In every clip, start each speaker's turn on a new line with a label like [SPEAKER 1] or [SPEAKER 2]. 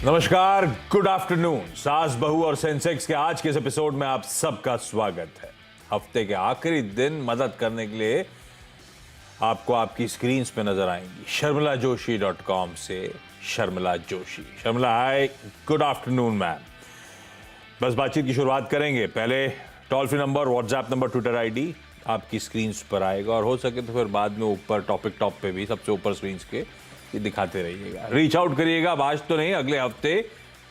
[SPEAKER 1] नमस्कार, good afternoon. सास बहू और सेंसेक्स के आज के इस एपिसोड में आप सबका स्वागत है। हफ्ते के आखिरी दिन मदद करने के लिए आपको आपकी स्क्रीन्स पे नजर आएंगी sharmilajoshi.com से शर्मिला जोशी। शर्मिला, हाय, गुड आफ्टरनून मैम। बस बातचीत की शुरुआत करेंगे। पहले toll free number, WhatsApp number, Twitter ID आपकी स्क्रीन्स पर आएगा और हो सके तो फिर बाद में ऊपर टॉप पे भी सबसे ऊपर स्क्रीन्स के दिखाते रहिएगा। रीच आउट करिएगा। आज तो नहीं, अगले हफ्ते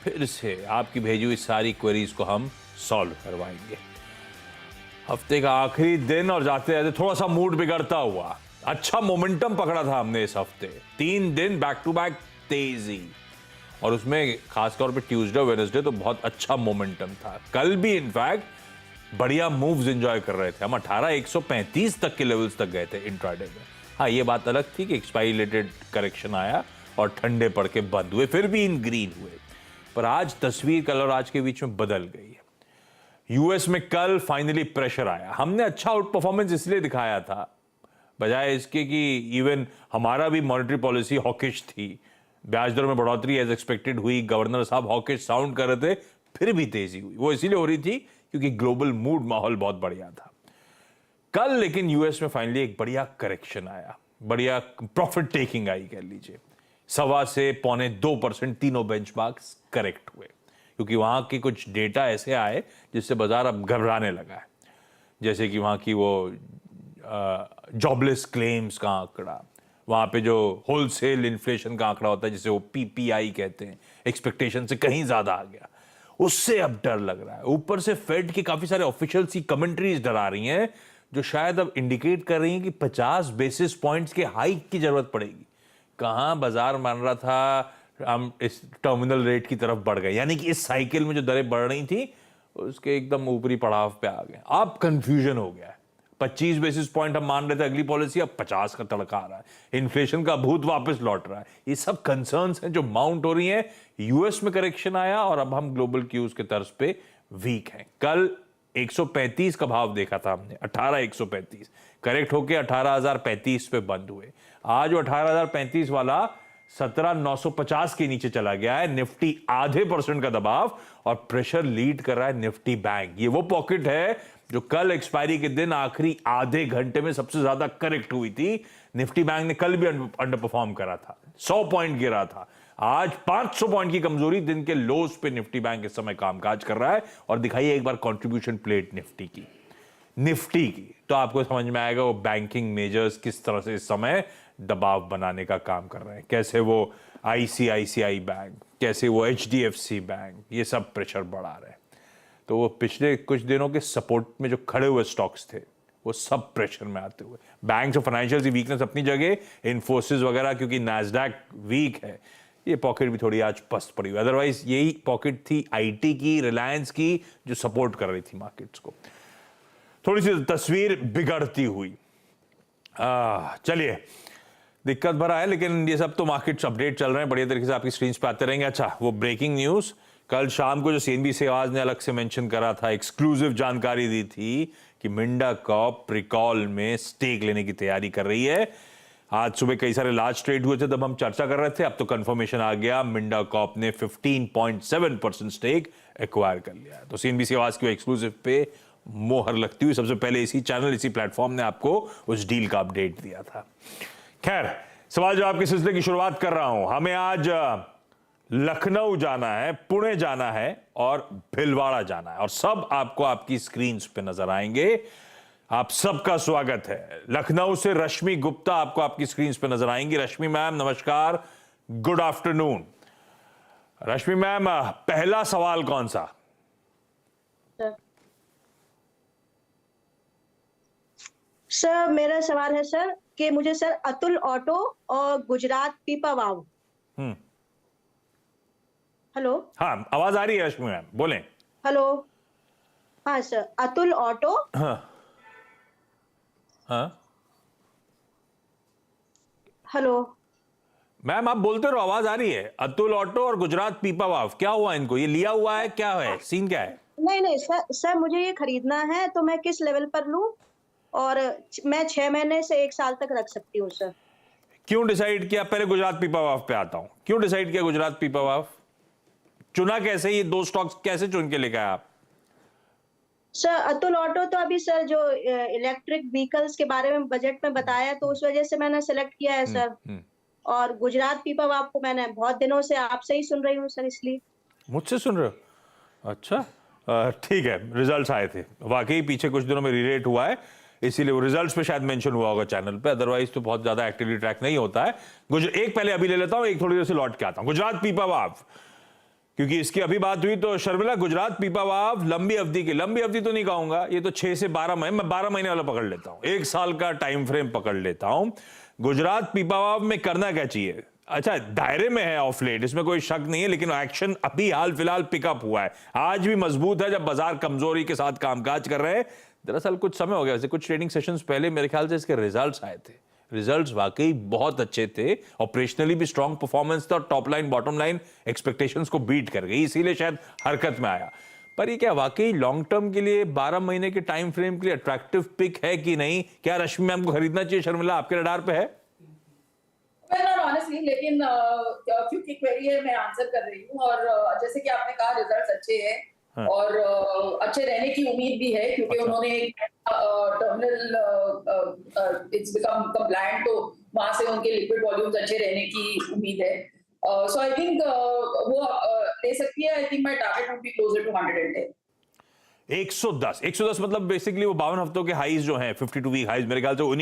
[SPEAKER 1] फिर से आपकी भेजी हुई सारी क्वेरीज को हम सॉल्व करवाएंगे। हफ्ते का आखिरी दिन और जाते जाते थोड़ा सा मूड बिगड़ता हुआ। अच्छा मोमेंटम पकड़ा था हमने इस हफ्ते, 3 दिन बैक टू बैक तेजी, और उसमें खासतौर पे ट्यूसडे वेडनेसडे तो बहुत अच्छा मोमेंटम था। कल भी इनफैक्ट बढ़िया मूव्स एंजॉय कर रहे थे हम। 18,135 तक के लेवल्स तक गए थे इंट्राडे में। हाँ, ये बात अलग थी कि एक्सपायरी रिलेटेड करेक्शन आया और ठंडे पड़ के बंद हुए, फिर भी इन ग्रीन हुए। पर आज तस्वीर कल और आज के बीच में बदल गई है। यूएस में कल फाइनली प्रेशर आया। हमने अच्छा आउट परफॉर्मेंस इसलिए दिखाया था बजाय इसके कि इवन हमारा भी मॉनेटरी पॉलिसी हॉकिश थी। ब्याज दरों में बढ़ोतरी एज एक्सपेक्टेड हुई, गवर्नर साहब हॉकिश साउंड कर रहे थे, फिर भी तेजी हुई। वो इसीलिए हो रही थी क्योंकि ग्लोबल मूड माहौल बहुत बढ़िया था कल। लेकिन यूएस में फाइनली एक बढ़िया करेक्शन आया, बढ़िया प्रॉफिट टेकिंग आई कह लीजिए। 1.25 से 2.25% तीनों बेंचमार्क्स करेक्ट हुए क्योंकि वहां के कुछ डेटा ऐसे आए जिससे बाजार अब घबराने लगा है। जैसे कि वहां की वो जॉबलेस क्लेम्स का आंकड़ा, वहां पे जो होलसेल इन्फ्लेशन का आंकड़ा होता है जिसे वो पीपीआई कहते हैं, एक्सपेक्टेशन से कहीं ज्यादा आ गया, उससे अब डर लग रहा है। ऊपर से फेड के काफी सारे ऑफिशियल सी कमेंट्रीज डरा रही हैं जो शायद अब इंडिकेट कर रही हैं कि 50 बेसिस पॉइंट्स के हाइक की जरूरत पड़ेगी। कहां बाजार मान रहा था हम इस टर्मिनल रेट की तरफ बढ़ गए, यानी कि इस साइकिल में जो दरें बढ़ रही थी उसके एकदम ऊपरी पड़ाव पे आ गए। अब कंफ्यूजन हो गया है। 25 बेसिस पॉइंट हम मान रहे थे अगली पॉलिसी, अब 50 का तड़का आ रहा है। इन्फ्लेशन का भूत वापस लौट रहा है। ये सब कंसर्न्स हैं जो माउंट हो रही हैं। यूएस में करेक्शन आया और अब हम ग्लोबल क्यूज के तर्ज पे वीक हैं। कल 135 का भाव देखा था हमने, 18,135 करेक्ट होके 18,035 पे बंद हुए। आज वो 18,035 वाला 17,950 के नीचे चला गया है। निफ्टी आधे % का दबाव और प्रेशर लीड कर रहा है निफ्टी बैंक। ये वो पॉकेट है जो कल एक्सपायरी के दिन आखिरी आधे घंटे में सबसे ज्यादा करेक्ट हुई थी। निफ्टी बैंक ने कल भी अंडर परफॉर्म करा था, 100 पॉइंट गिरा था। आज 500 पॉइंट की कमजोरी दिन के लोज पे निफ्टी बैंक इस समय कामकाज कर रहा है। और दिखाइए एक बार कंट्रीब्यूशन प्लेट निफ्टी की तो आपको समझ में आएगा वो बैंकिंग मेजर्स किस तरह से इस समय दबाव बनाने का काम कर रहे हैं। कैसे वो आईसीआईसीआई बैंक, कैसे वो एचडीएफसी बैंक, ये सब प्रेशर बढ़ा रहे हैं। तो वो पिछले कुछ दिनों के सपोर्ट में जो खड़े हुए स्टॉक्स थे वो सब प्रेशर में आते हुए, बैंक और फाइनेंशियल वीकनेस अपनी जगह, इन्फोसिस वगैरह क्योंकि नैस्डैक वीक है, ये पॉकेट भी थोड़ी आज पस्त पड़ी हुई। अदरवाइज यही पॉकेट थी आईटी की, रिलायंस की, जो सपोर्ट कर रही थी मार्केट्स को। थोड़ी सी तस्वीर बिगड़ती हुई। चलिए, दिक्कत भरा है लेकिन ये सब तो मार्केट्स अपडेट चल रहे हैं, बढ़िया तरीके से आपकी स्क्रीन पे आते रहेंगे। अच्छा, वो ब्रेकिंग न्यूज कल शाम को जो सीएनबीसी आवाज ने अलग से मेंशन करा था, एक्सक्लूसिव जानकारी दी थी कि मिंडा कॉर्प प्रिकॉल में स्टेक लेने की तैयारी कर रही है। आज सुबह कई सारे लार्ज ट्रेड हुए थे तब हम चर्चा कर रहे थे, अब तो कंफर्मेशन आ गया, मिंडा कॉर्प ने 15.7% स्टेक एक्वायर कर लिया है। तो सीएनबीसी आवाज की एक्सक्लूसिव पे मोहर लगती हुई सबसे पहले इसी चैनल, इसी प्लेटफॉर्म ने आपको उस डील का अपडेट दिया था। खैर, सवाल जवाब के सिलसिले की शुरुआत कर रहा हूं। हमें आज लखनऊ जाना है, पुणे जाना है और भिलवाड़ा जाना है, और सब आपको आपकी स्क्रीन पे नजर आएंगे। आप सबका स्वागत है। लखनऊ से रश्मि गुप्ता आपको आपकी स्क्रीन पे नजर आएंगी। रश्मि मैम नमस्कार, गुड आफ्टरनून। रश्मि मैम, पहला सवाल कौन सा?
[SPEAKER 2] सर मेरा सवाल है सर कि मुझे सर अतुल ऑटो और गुजरात पीपावाव। हेलो,
[SPEAKER 1] हाँ आवाज आ रही है रश्मि मैम, बोलें।
[SPEAKER 2] हेलो, हाँ सर, अतुल ऑटो।
[SPEAKER 1] हाँ हाँ
[SPEAKER 2] हेलो
[SPEAKER 1] मैम, आप बोलते रहो, आवाज आ रही है। अतुल ऑटो और गुजरात पीपावाव, क्या हुआ इनको? ये लिया हुआ है, क्या है सीन, क्या है?
[SPEAKER 2] नहीं सर मुझे ये खरीदना है तो मैं किस लेवल पर लूं, और मैं 6 महीने से 1 साल तक रख सकती हूँ सर।
[SPEAKER 1] क्यों डिसाइड किया? पहले गुजरात पीपावाव पे आता हूं। क्यों डिसाइड किया गुजरात पीपावाव? चुना कैसे, ये 2 स्टॉक्स कैसे चुन के लेके आए आप?
[SPEAKER 2] सर अतुल ऑटो तो अभी सर जो इलेक्ट्रिक व्हीकल्स के बारे में बजट में बताया तो उस वजह से मैंने सेलेक्ट किया है सर। और गुजरात पीपावाव को मैंने बहुत दिनों से आपसे ही सुन रही हूँ सर, इसलिए।
[SPEAKER 1] मुझसे सुन रहे हो? अच्छा, ठीक है, रिजल्ट्स आए थे वाकई पीछे कुछ दिनों में रीरेट हुआ है, इसीलिए वो रिजल्ट्स पे शायद मेंशन हुआ होगा चैनल पे, अदरवाइज तो बहुत ज्यादा एक्टिवली ट्रैक नहीं होता है। एक पहले अभी ले लेता हूं, एक थोड़ी देर से लौट के आता हूं। गुजरात पीपावाव, क्योंकि इसकी अभी बात हुई तो शर्मिला, गुजरात पीपावाव लंबी अवधि तो नहीं कहूंगा, ये तो 6 से 12 महीने, मैं 12 महीने वाला पकड़ लेता हूं, 1 साल का टाइम फ्रेम पकड़ लेता हूं। गुजरात पीपावाव में करना क्या चाहिए? अच्छा, दायरे में है ऑफ लेट, इसमें कोई शक नहीं है, लेकिन एक्शन अभी हाल फिलहाल पिकअप हुआ है, आज भी मजबूत है जब बाजार कमजोरी के साथ कामकाज कर रहे हैं। दरअसल कुछ समय हो गया, वैसे कुछ ट्रेडिंग सेशंस पहले मेरे ख्याल से इसके रिजल्ट्स आए थे, रिजल्ट्स वाकई बहुत अच्छे थे, ऑपरेशनली भी स्ट्रॉन्ग परफॉर्मेंस था और top line bottom line expectations को बीट कर गई, इसीलिए शायद हरकत में आया। पर ये क्या वाकई लॉन्ग टर्म के लिए 12 महीने के टाइम फ्रेम के लिए अट्रैक्टिव पिक है कि नहीं? क्या रश्मि मैम को खरीदना चाहिए? शर्मिला, आपके रडार पे है?
[SPEAKER 3] नॉट ऑनेस्टली, लेकिन क्योंकि क्वेरी है मैं आंसर कर रही हूँ, और जैसे कि आपने कहा रिजल्ट्स अच्छे हैं,
[SPEAKER 1] हाँ।
[SPEAKER 3] और अच्छे रहने की उम्मीद भी है, क्योंकि
[SPEAKER 1] अच्छा।
[SPEAKER 3] उन्होंने टर्मिनल इट्स बिकम कंप्लायंट, तो वहां से उनके लिक्विड वॉल्यूम्स अच्छे रहने की उम्मीद है। सो आई थिंक वो ले सकती है। I think my target would be closer to 110।
[SPEAKER 1] 110 मतलब बेसिकली वो 52 हफ्तों के हाईज जो हैं, 52 वीक हाईज, मेरे ख्याल से